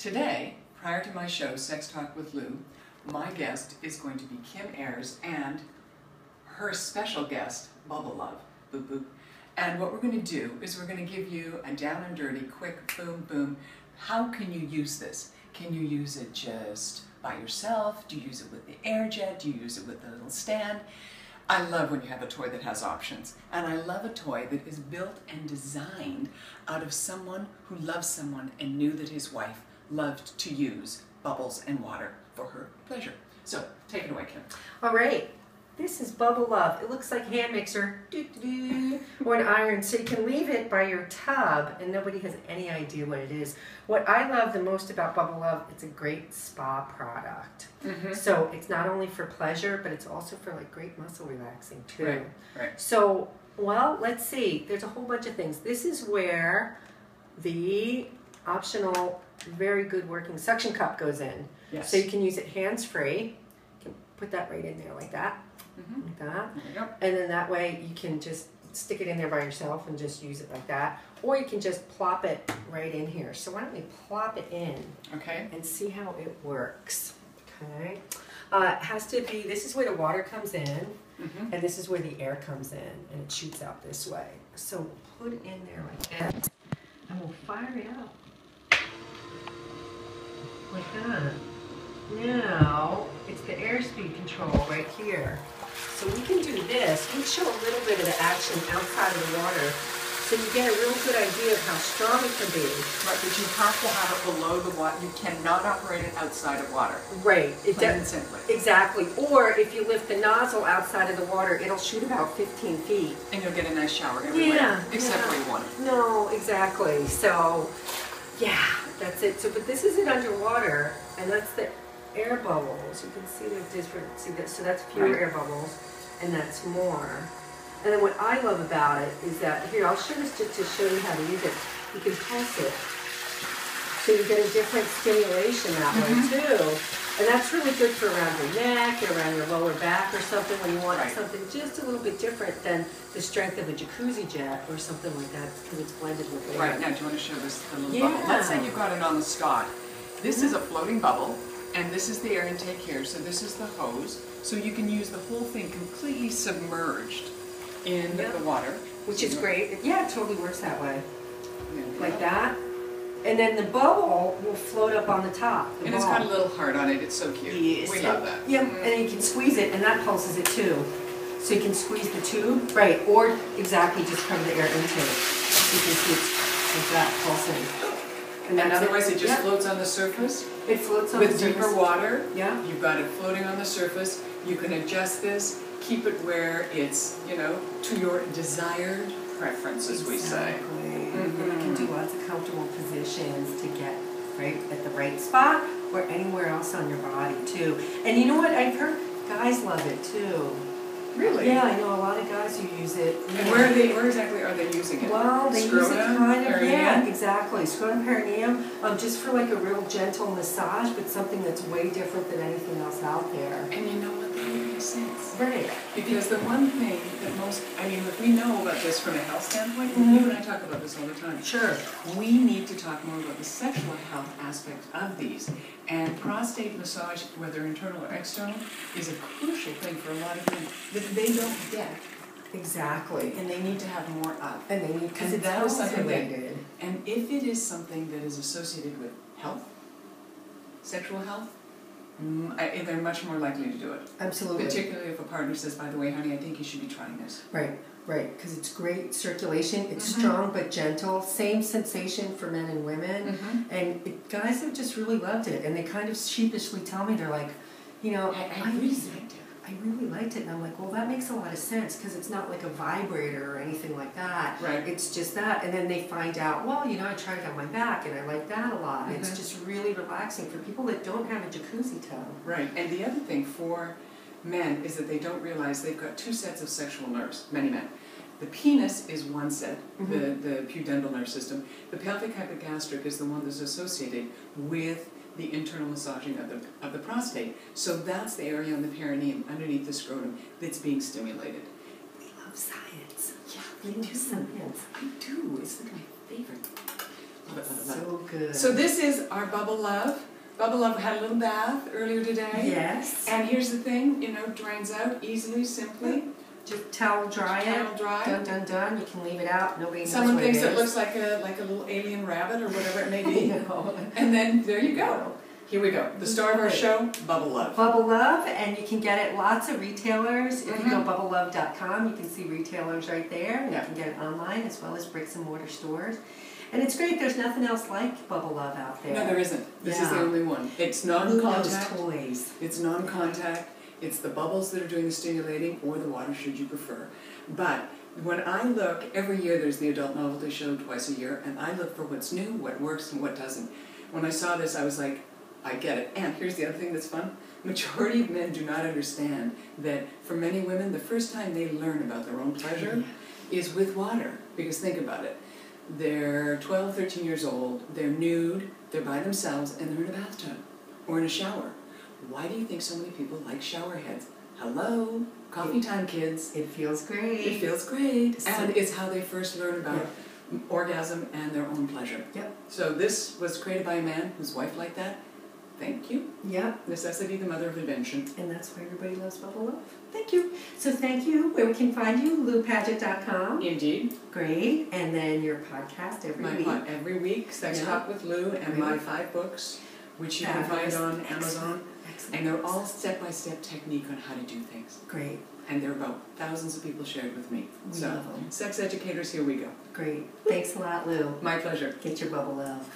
Today, prior to my show, Sex Talk with Lou, my guest is going to be Kim Ayers and her special guest, Bubble Love. Boop, boop. And what we're going to do is we're going to give you a down and dirty, quick, boom, boom. How can you use this? Can you use it just by yourself? Do you use it with the air jet? Do you use it with a little stand? I love when you have a toy that has options. And I love a toy that is built and designed out of someone who loves someone and knew that his wife loved to use bubbles and water for her pleasure. So, take it away, Kim. All right. This is Bubble Love. It looks like hand mixer or an iron, so you can leave it by your tub and nobody has any idea what it is. What I love the most about Bubble Love, it's a great spa product. So it's not only for pleasure, but it's also for like great muscle relaxing too. Right. So, well, let's see. There's a whole bunch of things. This is where the optional, very good working suction cup goes in. Yes. So you can use it hands-free. You can put that right in there like that. Like that. There you go. And then that way you can just stick it in there by yourself and just use it like that. Or you can just plop it right in here. So why don't we plop it in and see how it works. Okay. It has to be, this is where the water comes in and this is where the air comes in and it shoots out this way. So we'll put it in there like that and we'll fire it up. Like that. Now, it's the airspeed control right here. So we can do this. We show a little bit of the action outside of the water so you get a real good idea of how strong it can be. Right, but you have to have it below the water. You cannot operate it outside of water. Right. Plain and simply. Exactly. Or if you lift the nozzle outside of the water, it'll shoot about 15 feet. And you'll get a nice shower everywhere, except where you want it. No, exactly. So, yeah, that's it. So, but this is it underwater, and that's the air bubbles. You can see they're different. See that? So that's fewer air bubbles, and that's more. And then what I love about it is that, here, I'll show this just to show you how to use it. You can pulse it. So you get a different stimulation that way too. And that's really good for around your neck, or around your lower back or something when you want something just a little bit different than the strength of a jacuzzi jet or something like that because it's blended with air. Right, now do you want to show this the little bubble? Let's say you've got it on the Scott. This is a floating bubble. And this is the air intake here, so this is the hose. So you can use the whole thing completely submerged in the water. Which is great. It totally works that way. Like that. And then the bubble will float up on the top. And it's got a little heart on it. It's so cute. Yes. We love that. Yep, and then you can squeeze it, and that pulses it too. So you can squeeze the tube. Right, or exactly just cover the air intake. You can see it's like that pulsing. And otherwise it just floats on the surface. It floats on the surface. With deeper water. Yeah. You've got it floating on the surface. You can adjust this, keep it where it's, you know, to your desired preference, as we say. You can do lots of comfortable positions to get right at the right spot or anywhere else on your body too. And you know what? I've heard guys love it too. Really? Yeah, I know a lot of guys who use it. And where exactly are they using it? Well, they use it kind of, perineum? Exactly. Scrotum perineum, just for like a real gentle massage, but something that's way different than anything else out there. And you know what? That makes sense. Right. Because the one thing that if we know about this from a health standpoint, and you and I talk about this all the time. Sure. We need to talk more about the sexual health aspect of these. And prostate massage, whether internal or external, is a crucial thing for a lot of men that they don't get. Exactly. And they need to have more of. And they need, because it's that is something related. And if it is something that is associated with health, sexual health, they're much more likely to do it. Absolutely. Particularly if a partner says, by the way, honey, I think you should be trying this. Right, because it's great circulation, it's strong but gentle, same sensation for men and women, and guys have just really loved it, and they kind of sheepishly tell me, they're like, you know, I really liked it. I really liked it, and I'm like, well, that makes a lot of sense, because it's not like a vibrator or anything like that. Right. It's just that, and then they find out, well, you know, I tried it on my back, and I like that a lot. It's just really relaxing for people that don't have a jacuzzi tub. Right, and the other thing for men is that they don't realize they've got two sets of sexual nerves, many men. The penis is one set, the pudendal nerve system. The pelvic hypogastric is the one that's associated with the internal massaging of the prostate. So that's the area on the perineum, underneath the scrotum, that's being stimulated. We love science. Yeah, We love science. I do. It's like my favorite. Love it, love it, love it. So good. So this is our Bubble Love. Bubble Love had a little bath earlier today. Yes. And here's the thing, you know, drains out easily, simply. Just towel dry it. Towel dry. Done, done, done. You can leave it out. Nobody knows Someone what thinks it it is. looks like a little alien rabbit or whatever it may be. No. And then there you go. Here we go. The star of our show, Bubble Love. Bubble Love, and you can get it lots of retailers. If you go bubblelove.com, you can see retailers right there. And you can get it online as well as bricks and mortar stores. And it's great. There's nothing else like Bubble Love out there. No, there isn't. This is the only one. It's Who knows non-contact. toys? It's non-contact. It's the bubbles that are doing the stimulating, or the water, should you prefer. But when I look, every year there's the adult novelty show twice a year, and I look for what's new, what works, and what doesn't. When I saw this, I was like, I get it. And here's the other thing that's fun. Majority of men do not understand that for many women, the first time they learn about their own pleasure is with water. Because think about it. They're 12, 13 years old, they're nude, they're by themselves, and they're in a bathtub or in a shower. Why do you think so many people like shower heads? Hello? Coffee time, kids. It feels great. It feels great. And it's how they first learn about orgasm and their own pleasure. Yep. So this was created by a man whose wife liked that. Thank you. Yep. Necessity, the mother of invention. And that's why everybody loves Bubble Love. Thank you. So thank you. Where we can find you, LouPaget.com. Indeed. Great. And then your podcast every week. Every week, Sex Talk with Lou, and my 5 books, which you can find on Amazon. Excellent. And they're all step-by-step technique on how to do things. Great. And there are about thousands of people shared with me. We So, love them. sex educators, here we go. Great. Thanks a lot, Lou. My pleasure. Get your Bubble Love.